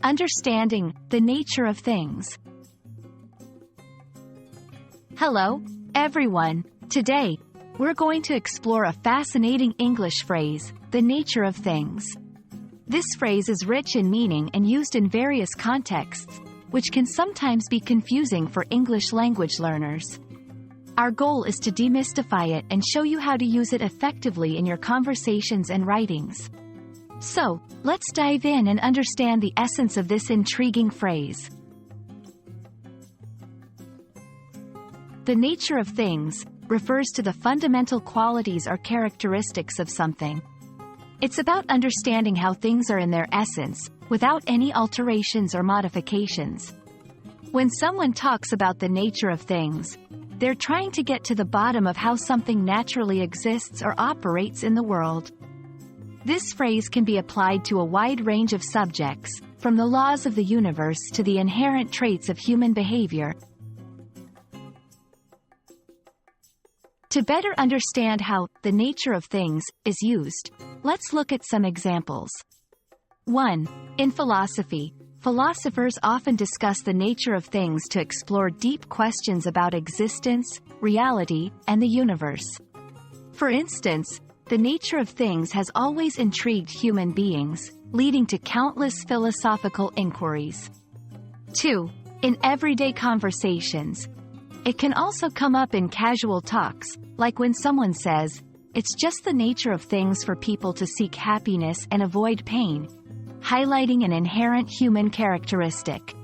Understanding the nature of things. Hello, everyone. Today, we're going to explore a fascinating English phrase, the nature of things. This phrase is rich in meaning and used in various contexts, which can sometimes be confusing for English language learners. Our goal is to demystify it and show you how to use it effectively in your conversations and writings. So, let's dive in and understand the essence of this intriguing phrase. The nature of things refers to the fundamental qualities or characteristics of something. It's about understanding how things are in their essence, without any alterations or modifications. When someone talks about the nature of things, they're trying to get to the bottom of how something naturally exists or operates in the world. This phrase can be applied to a wide range of subjects, from the laws of the universe to the inherent traits of human behavior. To better understand how the nature of things is used, let's look at some examples. 1. In philosophy, philosophers often discuss the nature of things to explore deep questions about existence, reality, and the universe. For instance, the nature of things has always intrigued human beings, leading to countless philosophical inquiries. 2. In everyday conversations, it can also come up in casual talks, like when someone says, "It's just the nature of things for people to seek happiness and avoid pain," highlighting an inherent human characteristic.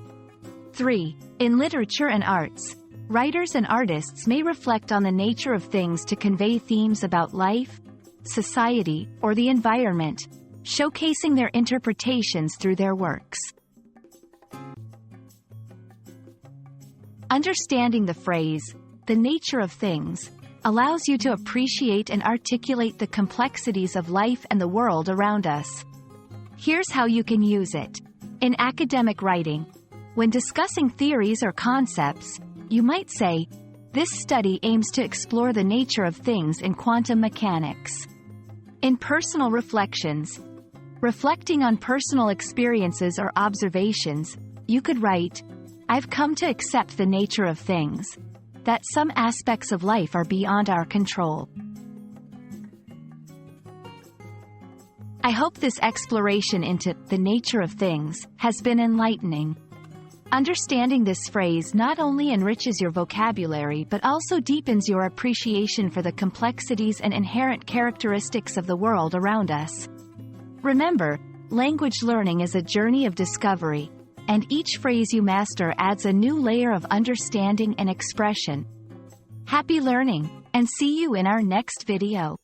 3. In literature and arts, writers and artists may reflect on the nature of things to convey themes about life, society, or the environment, showcasing their interpretations through their works. Understanding the phrase, the nature of things, allows you to appreciate and articulate the complexities of life and the world around us. Here's how you can use it. In academic writing, when discussing theories or concepts, you might say, "This study aims to explore the nature of things in quantum mechanics." In personal reflections, reflecting on personal experiences or observations, you could write, "I've come to accept the nature of things, that some aspects of life are beyond our control." I hope this exploration into the nature of things has been enlightening. Understanding this phrase not only enriches your vocabulary but also deepens your appreciation for the complexities and inherent characteristics of the world around us. Remember, language learning is a journey of discovery, and each phrase you master adds a new layer of understanding and expression. Happy learning, and see you in our next video.